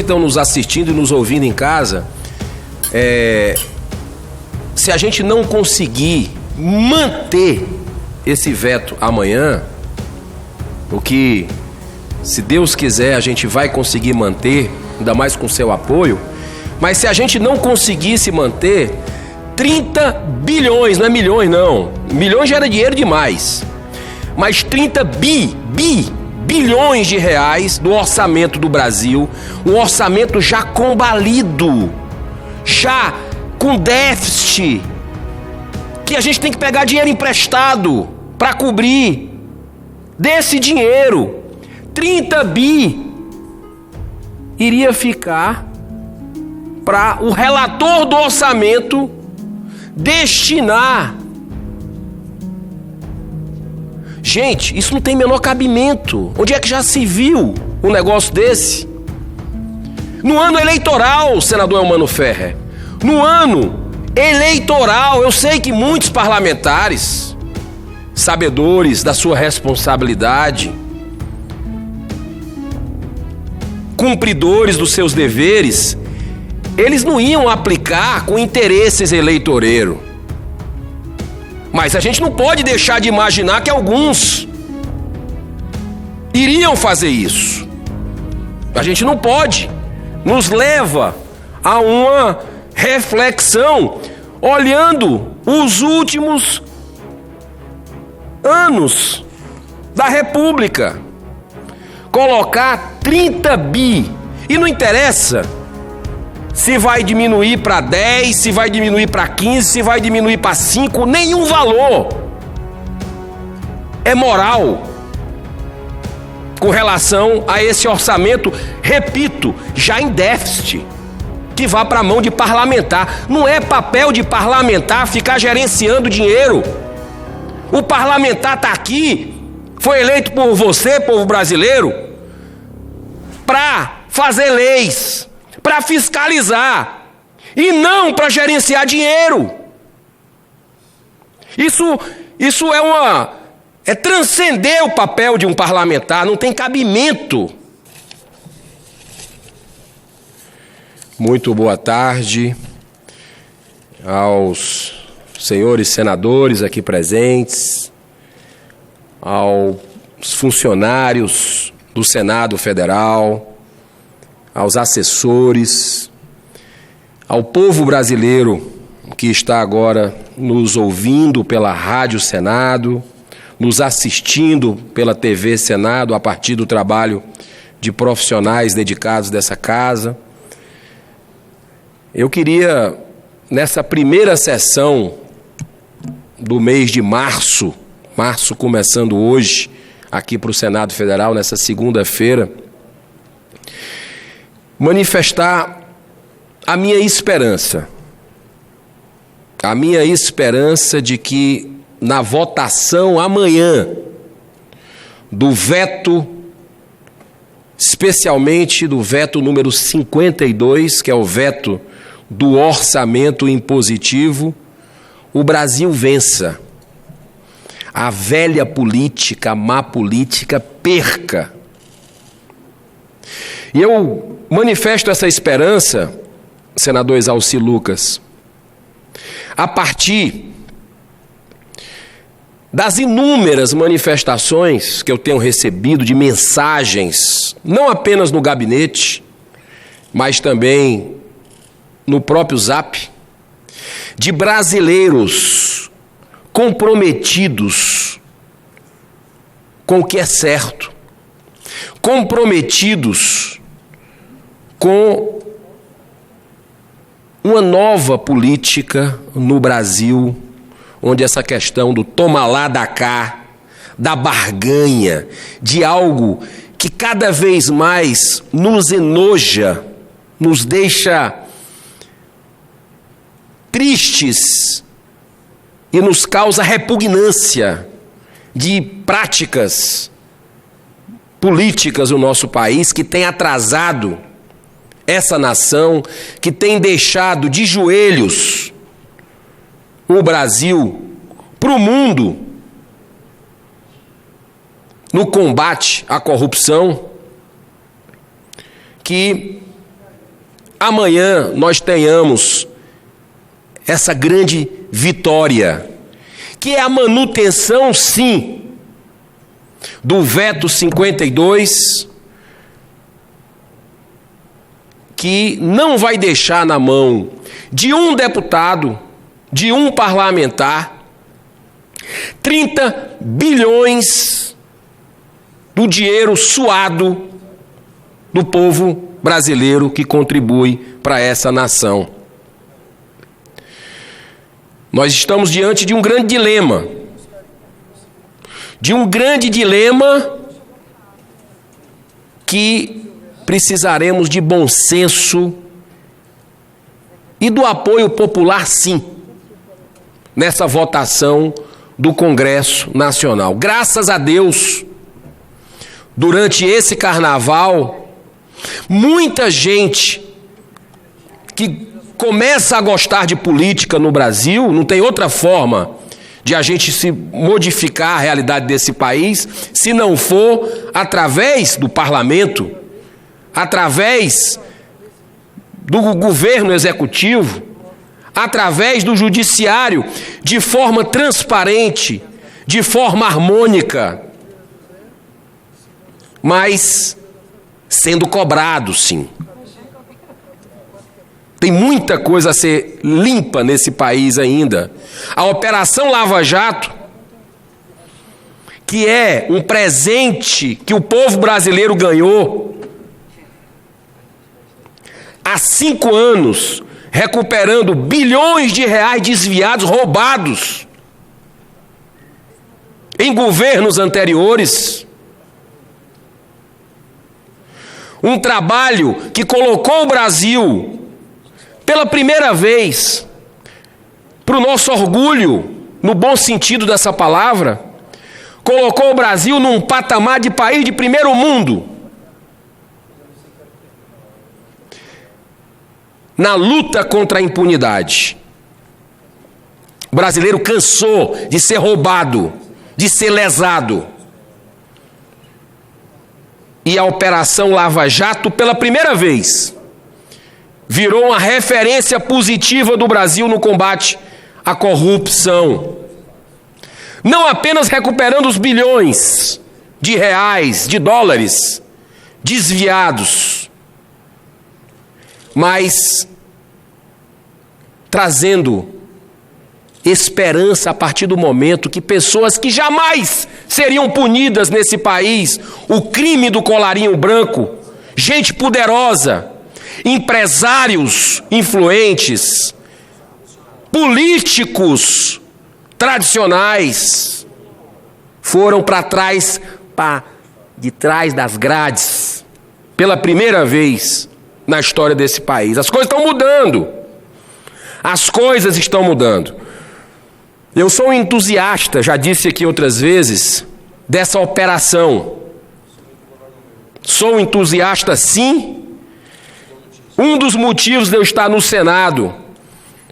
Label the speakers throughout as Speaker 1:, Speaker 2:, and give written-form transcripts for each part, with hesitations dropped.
Speaker 1: estão nos assistindo e nos ouvindo em casa, se a gente não conseguir manter esse veto amanhã, o que, se Deus quiser, a gente vai conseguir manter, ainda mais com seu apoio, mas se a gente não conseguir se manter, 30 bilhões, não é milhões não, milhões já era dinheiro demais, mas 30 bilhões de reais do orçamento do Brasil, um orçamento já combalido, já com déficit, que a gente tem que pegar dinheiro emprestado para cobrir. Desse dinheiro, 30 bi iria ficar para o relator do orçamento destinar. Gente, isso não tem menor cabimento. Onde é que já se viu um negócio desse? No ano eleitoral, senador Eumano Ferrer, no ano eleitoral, eu sei que muitos parlamentares, sabedores da sua responsabilidade, cumpridores dos seus deveres, eles não iam aplicar com interesses eleitoreiros. Mas a gente não pode deixar de imaginar que alguns iriam fazer isso. A gente não pode. Nos leva a uma reflexão, olhando os últimos anos da República. Colocar 30 bi, e não interessa se vai diminuir para 10, se vai diminuir para 15, se vai diminuir para 5, nenhum valor é moral com relação a esse orçamento, repito, já em déficit, que vá para a mão de parlamentar. Não é papel de parlamentar ficar gerenciando dinheiro. O parlamentar está aqui, foi eleito por você, povo brasileiro, para fazer leis, para fiscalizar, e não para gerenciar dinheiro. Isso é transcender o papel de um parlamentar, não tem cabimento. Muito boa tarde aos senhores senadores aqui presentes, aos funcionários do Senado Federal, aos assessores, ao povo brasileiro que está agora nos ouvindo pela Rádio Senado, nos assistindo pela TV Senado a partir do trabalho de profissionais dedicados dessa casa. Eu queria, nessa primeira sessão do mês de março começando hoje, aqui para o Senado Federal, nessa segunda-feira, manifestar a minha esperança de que na votação amanhã do veto, especialmente do veto número 52, que é o veto do orçamento impositivo, o Brasil vença. A velha política, a má política, perca. E eu manifesto essa esperança, senador Exalci Lucas, a partir das inúmeras manifestações que eu tenho recebido de mensagens, não apenas no gabinete, mas também no próprio Zap, de brasileiros comprometidos com o que é certo, comprometidos com uma nova política no Brasil, onde essa questão do toma lá da cá, da barganha, de algo que cada vez mais nos enoja, nos deixa tristes e nos causa repugnância de práticas políticas no nosso país que tem atrasado essa nação, que tem deixado de joelhos o Brasil para o mundo no combate à corrupção, que amanhã nós tenhamos essa grande vitória, que é a manutenção, sim, do veto 52, que não vai deixar na mão de um deputado, de um parlamentar, 30 bilhões do dinheiro suado do povo brasileiro que contribui para essa nação. Nós estamos diante de um grande dilema. Que precisaremos de bom senso e do apoio popular, sim, nessa votação do Congresso Nacional. Graças a Deus, durante esse carnaval, muita gente que começa a gostar de política no Brasil, não tem outra forma de a gente se modificar a realidade desse país, se não for através do parlamento, através do governo executivo, através do judiciário, de forma transparente, de forma harmônica, mas sendo cobrado, sim. Tem muita coisa a ser limpa nesse país ainda. A Operação Lava Jato, que é um presente que o povo brasileiro ganhou há 5 anos, recuperando bilhões de reais desviados, roubados em governos anteriores. Um trabalho que colocou o Brasil, pela primeira vez, para o nosso orgulho, no bom sentido dessa palavra, colocou o Brasil num patamar de país de primeiro mundo, na luta contra a impunidade. O brasileiro cansou de ser roubado, de ser lesado. E a Operação Lava Jato, pela primeira vez, virou uma referência positiva do Brasil no combate à corrupção. Não apenas recuperando os bilhões de reais, de dólares desviados, mas trazendo esperança a partir do momento que pessoas que jamais seriam punidas nesse país, o crime do colarinho branco, gente poderosa, empresários influentes, políticos tradicionais, foram para trás, de trás das grades, pela primeira vez na história desse país. As coisas estão mudando. As coisas estão mudando. Eu sou um entusiasta, já disse aqui outras vezes, dessa operação. Sou um entusiasta, sim. Um dos motivos de eu estar no Senado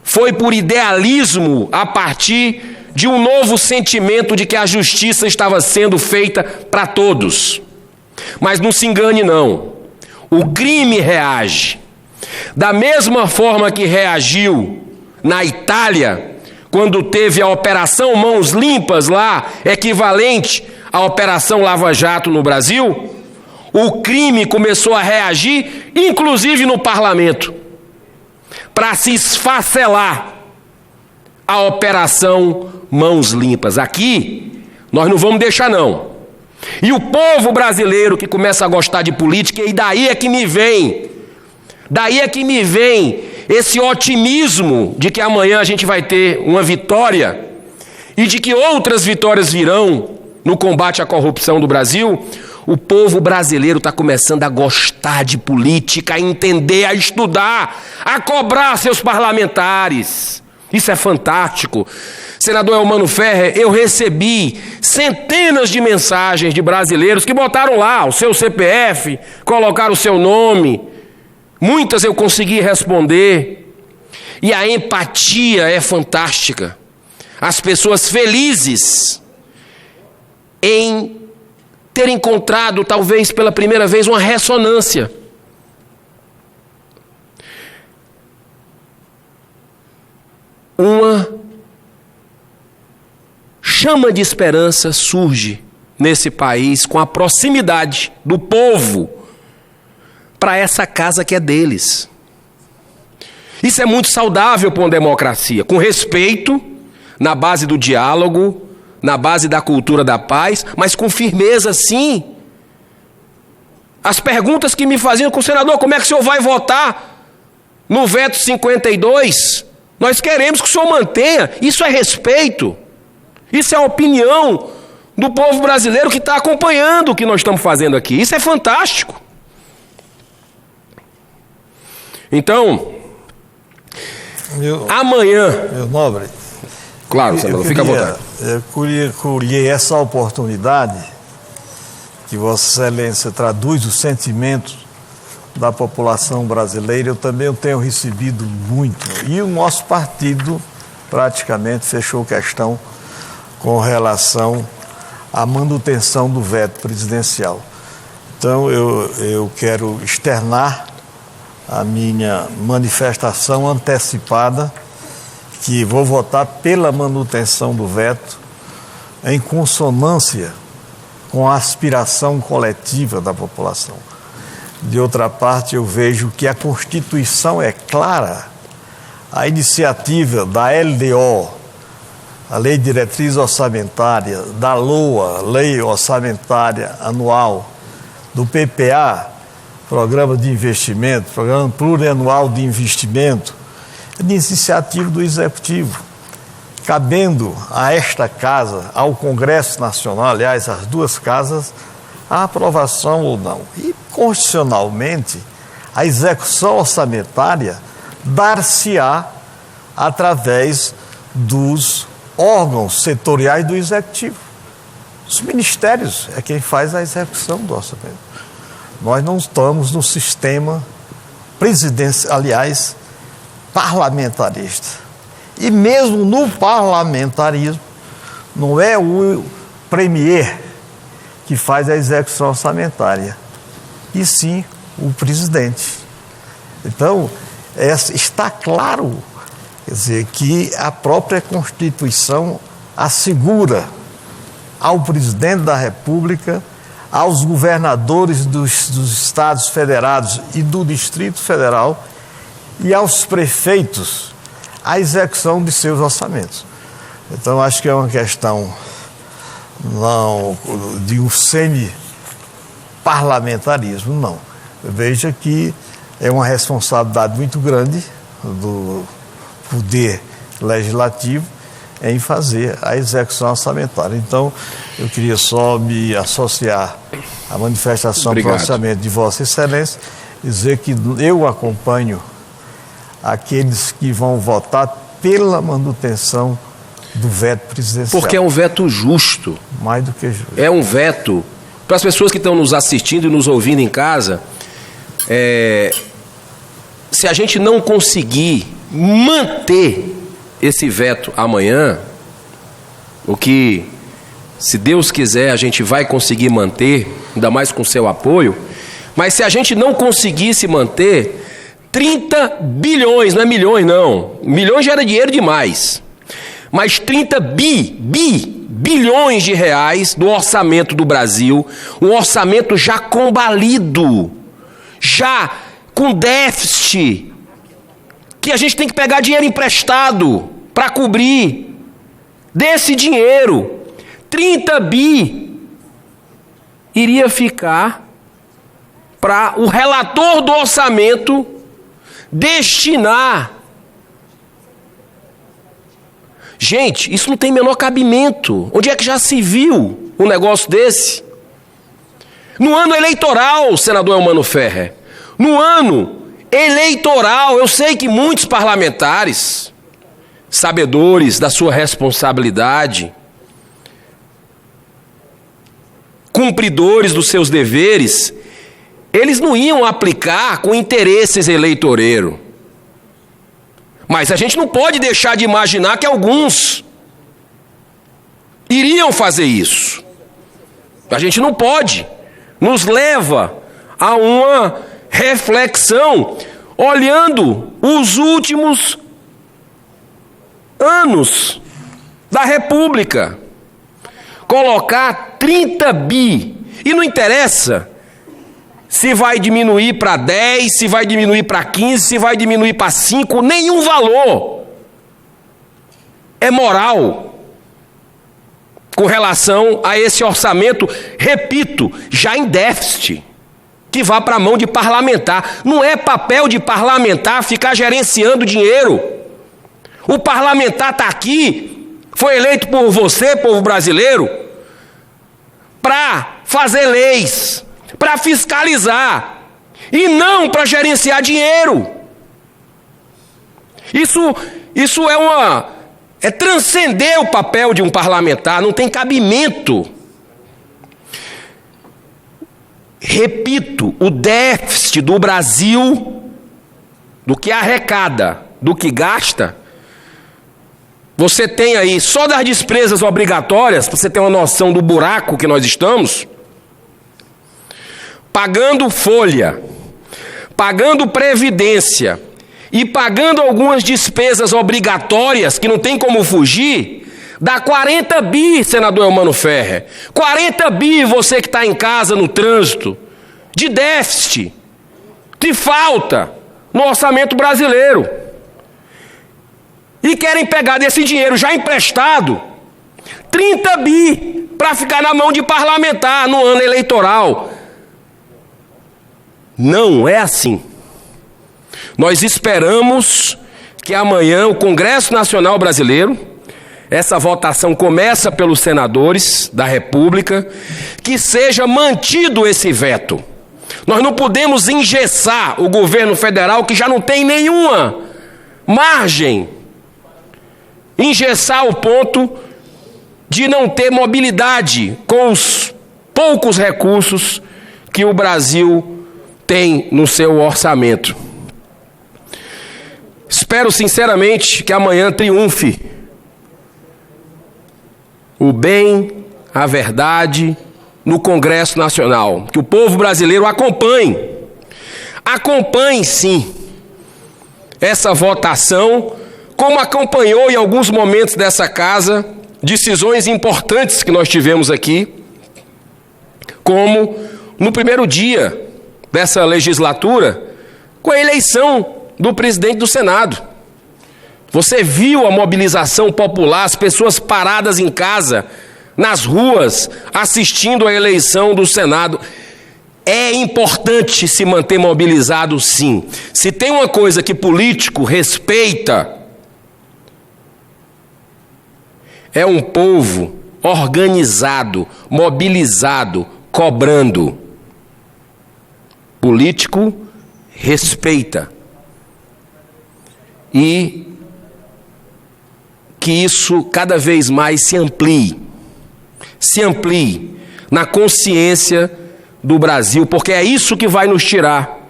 Speaker 1: foi por idealismo a partir de um novo sentimento de que a justiça estava sendo feita para todos. Mas não se engane, não. O crime reage. Da mesma forma que reagiu na Itália, quando teve a Operação Mãos Limpas lá, equivalente à Operação Lava Jato no Brasil, o crime começou a reagir, inclusive no parlamento, para se esfacelar a Operação Mãos Limpas. Aqui, nós não vamos deixar, não. E o povo brasileiro que começa a gostar de política, e daí é que me vem esse otimismo de que amanhã a gente vai ter uma vitória e de que outras vitórias virão no combate à corrupção do Brasil. O povo brasileiro está começando a gostar de política, a entender, a estudar, a cobrar seus parlamentares. Isso é fantástico. Senador Elmano Ferrer, eu recebi centenas de mensagens de brasileiros que botaram lá o seu CPF, colocaram o seu nome. Muitas eu consegui responder. E a empatia é fantástica. As pessoas felizes em ter encontrado, talvez pela primeira vez, uma ressonância. uma chama de esperança surge nesse país com a proximidade do povo para essa casa que é deles. Isso é muito saudável para uma democracia, com respeito, na base do diálogo, na base da cultura da paz, mas com firmeza, sim. As perguntas que me faziam com o senador, como é que o senhor vai votar no veto 52? Nós queremos que o senhor mantenha. Isso é respeito. Isso é a opinião do povo brasileiro que está acompanhando o que nós estamos fazendo aqui. Isso é fantástico. Então, amanhã...
Speaker 2: Meu nobre...
Speaker 1: Claro, senador, fica à vontade.
Speaker 2: Eu queria colher essa oportunidade que Vossa Excelência traduz os sentimentos da população brasileira. Eu também tenho recebido muito. E o nosso partido praticamente fechou questão com relação à manutenção do veto presidencial. Então, eu quero externar a minha manifestação antecipada que vou votar pela manutenção do veto em consonância com a aspiração coletiva da população. De outra parte, eu vejo que a Constituição é clara, a iniciativa da LDO, a Lei de Diretriz Orçamentária, da LOA, Lei Orçamentária Anual, do PPA, Programa de Investimento, Programa Plurianual de Investimento, de iniciativa do Executivo, cabendo a esta casa, ao Congresso Nacional, aliás, às duas casas, a aprovação ou não. E, constitucionalmente, a execução orçamentária dar-se-á através dos órgãos setoriais do Executivo. Os ministérios é quem faz a execução do orçamento. Nós não estamos no sistema presidencial, aliás, parlamentarista. E mesmo no parlamentarismo, não é o premier que faz a execução orçamentária, e sim o presidente. Então, está claro, quer dizer, que a própria Constituição assegura ao presidente da República, aos governadores dos estados federados e do Distrito Federal e aos prefeitos a execução de seus orçamentos. Então, acho que é uma questão não de um semi-parlamentarismo, não. Veja que é uma responsabilidade muito grande do Poder Legislativo em fazer a execução orçamentária. Então, eu queria só me associar à manifestação do orçamento de Vossa Excelência, dizer que eu acompanho aqueles que vão votar pela manutenção do veto presidencial.
Speaker 1: Porque é um veto justo.
Speaker 2: Mais do que justo.
Speaker 1: É um veto. Para as pessoas que estão nos assistindo e nos ouvindo em casa, se a gente não conseguir manter esse veto amanhã, o que, se Deus quiser, a gente vai conseguir manter, ainda mais com seu apoio, mas se a gente não conseguir se manter, 30 bilhões, não é milhões não, milhões já era dinheiro demais, mas 30 bilhões de reais do orçamento do Brasil, um orçamento já combalido, já com déficit, que a gente tem que pegar dinheiro emprestado para cobrir. Desse dinheiro, 30 bi iria ficar para o relator do orçamento destinar. Gente, isso não tem menor cabimento. Onde é que já se viu um negócio desse? No ano eleitoral, senador Eumano Ferrer, no ano eleitoral, eu sei que muitos parlamentares, sabedores da sua responsabilidade, cumpridores dos seus deveres, eles não iam aplicar com interesses eleitoreiros. Mas a gente não pode deixar de imaginar que alguns iriam fazer isso. A gente não pode. Nos leva a uma reflexão, olhando os últimos anos da República. Colocar 30 bi. E não interessa se vai diminuir para 10, se vai diminuir para 15, se vai diminuir para 5, nenhum valor é moral com relação a esse orçamento, repito, já em déficit, que vá para a mão de parlamentar. Não é papel de parlamentar ficar gerenciando dinheiro. O parlamentar está aqui, foi eleito por você, povo brasileiro, para fazer leis, para fiscalizar, e não para gerenciar dinheiro. Isso é transcender o papel de um parlamentar, não tem cabimento. Repito, o déficit do Brasil, do que arrecada, do que gasta, você tem aí, só das despesas obrigatórias, para você ter uma noção do buraco que nós estamos, pagando folha, pagando previdência e pagando algumas despesas obrigatórias, que não tem como fugir, dá 40 bi, senador Eumano Ferrer. 40 bi você que está em casa no trânsito, de déficit, de falta no orçamento brasileiro. E querem pegar desse dinheiro já emprestado 30 bi para ficar na mão de parlamentar no ano eleitoral. Não é assim. Nós esperamos que amanhã o Congresso Nacional Brasileiro, essa votação começa pelos senadores da República, que seja mantido esse veto. Nós não podemos engessar o governo federal, que já não tem nenhuma margem, engessar ao ponto de não ter mobilidade com os poucos recursos que o Brasil tem no seu orçamento. Espero sinceramente que amanhã triunfe o bem, a verdade no Congresso Nacional. Que o povo brasileiro acompanhe sim essa votação, como acompanhou em alguns momentos dessa casa decisões importantes que nós tivemos aqui, como no primeiro dia dessa legislatura, com a eleição do presidente do Senado. Você viu a mobilização popular, as pessoas paradas em casa, nas ruas, assistindo a eleição do Senado. É importante se manter mobilizado, sim. Se tem uma coisa que político respeita, é um povo organizado, mobilizado, cobrando. Político respeita. E que isso cada vez mais se amplie na consciência do Brasil, porque é isso que vai nos tirar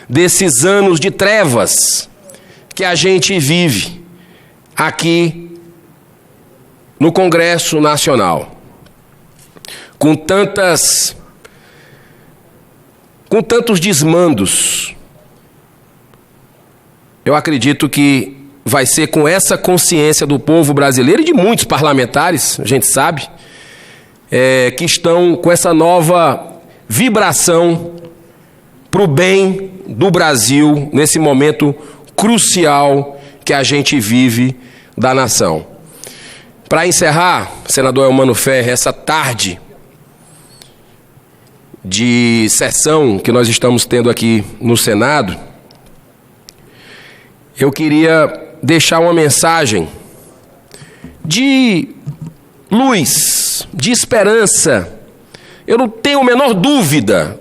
Speaker 1: desses anos de trevas que a gente vive aqui no Congresso Nacional, com tantos desmandos. Eu acredito que vai ser com essa consciência do povo brasileiro e de muitos parlamentares, a gente sabe, que estão com essa nova vibração para o bem do Brasil nesse momento crucial que a gente vive da nação. Para encerrar, senador Eumano Ferrer, essa tarde de sessão que nós estamos tendo aqui no Senado, eu queria deixar uma mensagem de luz, de esperança. Eu não tenho a menor dúvida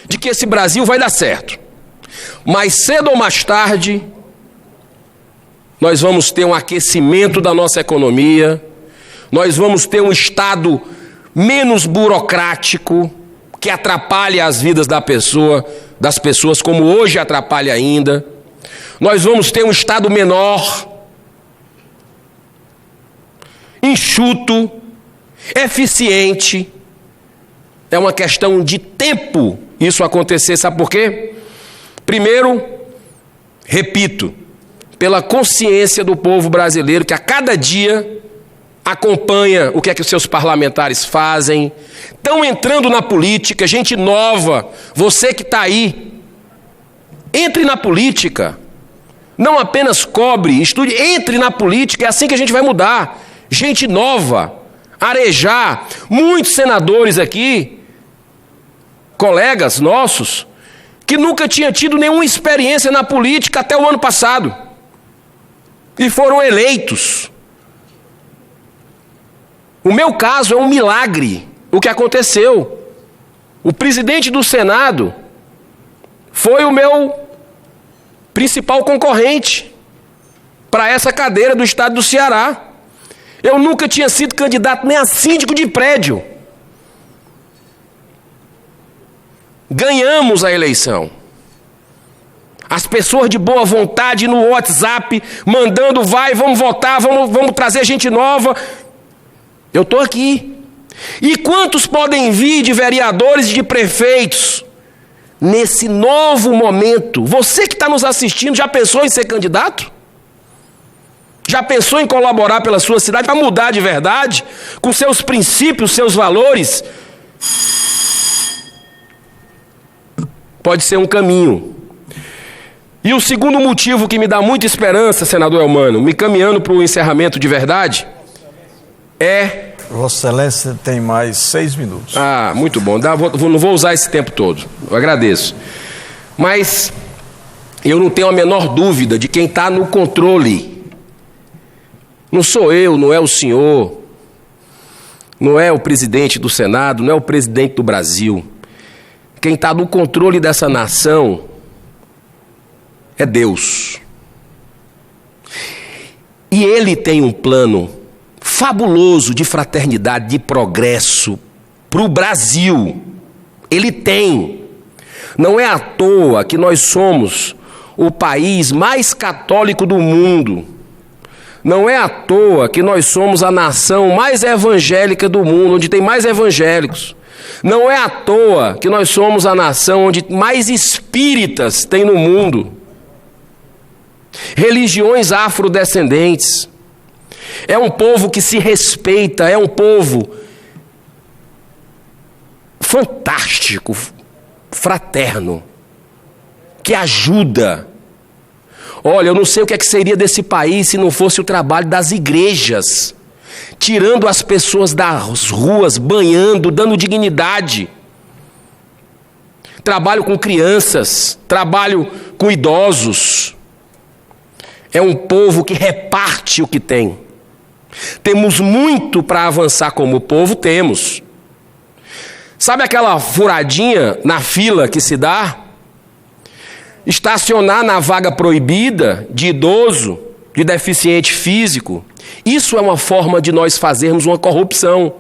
Speaker 1: de que esse Brasil vai dar certo. Mais cedo ou mais tarde, nós vamos ter um aquecimento da nossa economia, nós vamos ter um Estado menos burocrático, que atrapalha as vidas das pessoas, como hoje atrapalha ainda. Nós vamos ter um Estado menor, enxuto, eficiente. É uma questão de tempo isso acontecer, sabe por quê? Primeiro, repito, pela consciência do povo brasileiro que a cada dia acompanha o que é que os seus parlamentares fazem, estão entrando na política, gente nova, você que está aí, entre na política, não apenas cobre, estude, entre na política, é assim que a gente vai mudar. Gente nova, arejar, muitos senadores aqui, colegas nossos, que nunca tinham tido nenhuma experiência na política até o ano passado, e foram eleitos. O meu caso é um milagre, o que aconteceu. O presidente do Senado foi o meu principal concorrente para essa cadeira do estado do Ceará. Eu nunca tinha sido candidato nem a síndico de prédio. Ganhamos a eleição. As pessoas de boa vontade no WhatsApp, mandando, vai, vamos votar, vamos trazer gente nova. Eu estou aqui. E quantos podem vir de vereadores e de prefeitos nesse novo momento? Você que está nos assistindo, já pensou em ser candidato? Já pensou em colaborar pela sua cidade para mudar de verdade? Com seus princípios, seus valores? Pode ser um caminho. E o segundo motivo que me dá muita esperança, senador Elmano, me caminhando para o encerramento de verdade, é...
Speaker 2: Vossa Excelência tem mais 6 minutos.
Speaker 1: Ah, muito bom. Não vou usar esse tempo todo. Eu agradeço. Mas eu não tenho a menor dúvida de quem está no controle. Não sou eu, não é o senhor, não é o presidente do Senado, não é o presidente do Brasil. Quem está no controle dessa nação é Deus. E Ele tem um plano fabuloso de fraternidade, de progresso para o Brasil. Ele tem. Não é à toa que nós somos o país mais católico do mundo. Não é à toa que nós somos a nação mais evangélica do mundo, onde tem mais evangélicos. Não é à toa que nós somos a nação onde mais espíritas tem no mundo. Religiões afrodescendentes. É um povo que se respeita, é um povo fantástico, fraterno, que ajuda. Olha, eu não sei o que é que seria desse país se não fosse o trabalho das igrejas, tirando as pessoas das ruas, banhando, dando dignidade. Trabalho com crianças, trabalho com idosos. É um povo que reparte o que tem. Temos muito para avançar como povo, temos. Sabe aquela furadinha na fila que se dá? Estacionar na vaga proibida de idoso, de deficiente físico. Isso é uma forma de nós fazermos uma corrupção.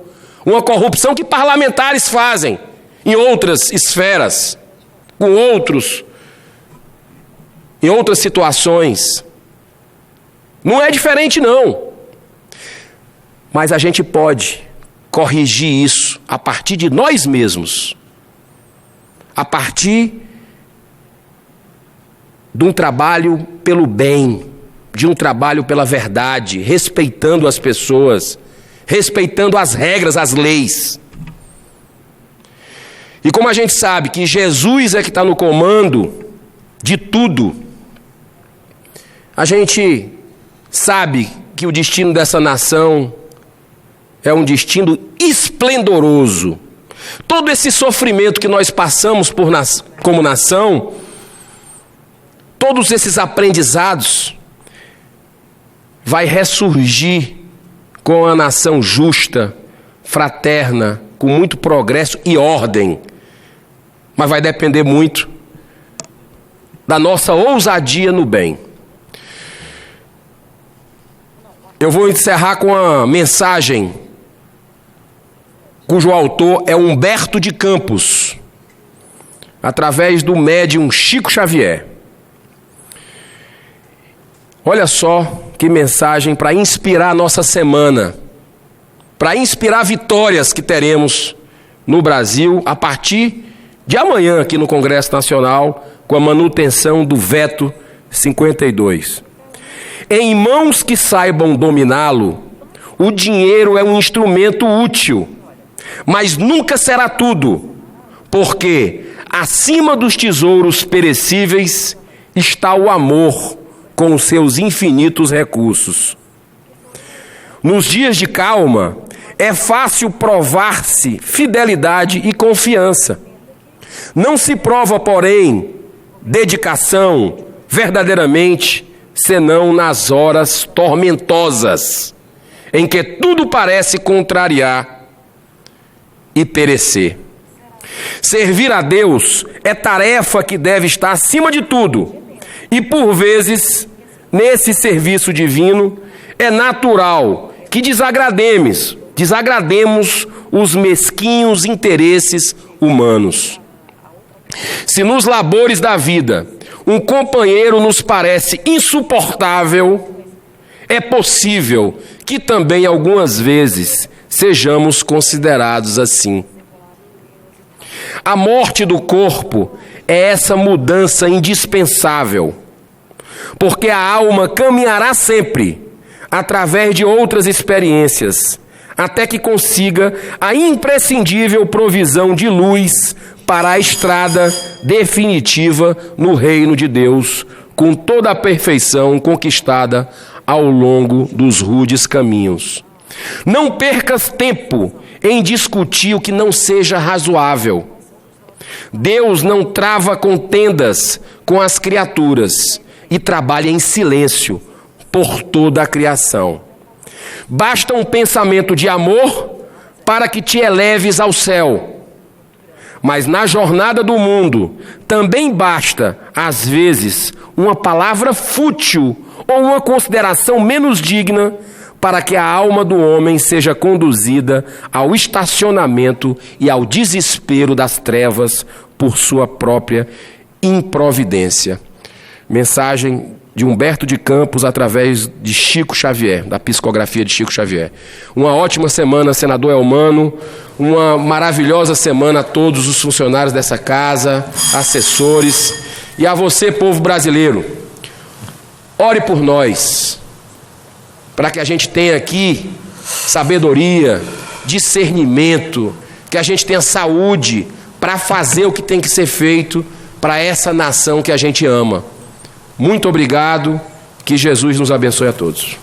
Speaker 1: Uma corrupção que parlamentares fazem em outras esferas, com outros, em outras situações. Não é diferente, não. Mas a gente pode corrigir isso a partir de nós mesmos. A partir de um trabalho pelo bem, de um trabalho pela verdade, respeitando as pessoas, respeitando as regras, as leis. E como a gente sabe que Jesus é que está no comando de tudo, a gente sabe que o destino dessa nação é um destino esplendoroso. Todo esse sofrimento que nós passamos como nação, todos esses aprendizados, vai ressurgir com a nação justa, fraterna, com muito progresso e ordem. Mas vai depender muito da nossa ousadia no bem. Eu vou encerrar com uma mensagem cujo autor é Humberto de Campos, através do médium Chico Xavier. Olha só que mensagem para inspirar a nossa semana, para inspirar vitórias que teremos no Brasil a partir de amanhã aqui no Congresso Nacional, com a manutenção do veto 52. Em mãos que saibam dominá-lo, o dinheiro é um instrumento útil, mas nunca será tudo, porque acima dos tesouros perecíveis está o amor com os seus infinitos recursos. Nos dias de calma, é fácil provar-se fidelidade e confiança. Não se prova, porém, dedicação verdadeiramente, senão nas horas tormentosas, em que tudo parece contrariar e perecer. Servir a Deus é tarefa que deve estar acima de tudo, e por vezes, nesse serviço divino, é natural que desagrademos os mesquinhos interesses humanos. Se nos labores da vida um companheiro nos parece insuportável, é possível que também algumas vezes sejamos considerados assim. A morte do corpo é essa mudança indispensável, porque a alma caminhará sempre através de outras experiências, até que consiga a imprescindível provisão de luz para a estrada definitiva no reino de Deus, com toda a perfeição conquistada ao longo dos rudes caminhos. Não percas tempo em discutir o que não seja razoável. Deus não trava contendas com as criaturas e trabalha em silêncio por toda a criação. Basta um pensamento de amor para que te eleves ao céu. Mas na jornada do mundo, também basta, às vezes, uma palavra fútil ou uma consideração menos digna para que a alma do homem seja conduzida ao estacionamento e ao desespero das trevas por sua própria improvidência. Mensagem de Humberto de Campos através de Chico Xavier, da psicografia de Chico Xavier. Uma ótima semana, senador Elmano, uma maravilhosa semana a todos os funcionários dessa casa, assessores, e a você, povo brasileiro. Ore por nós, para que a gente tenha aqui sabedoria, discernimento, que a gente tenha saúde para fazer o que tem que ser feito para essa nação que a gente ama. Muito obrigado, que Jesus nos abençoe a todos.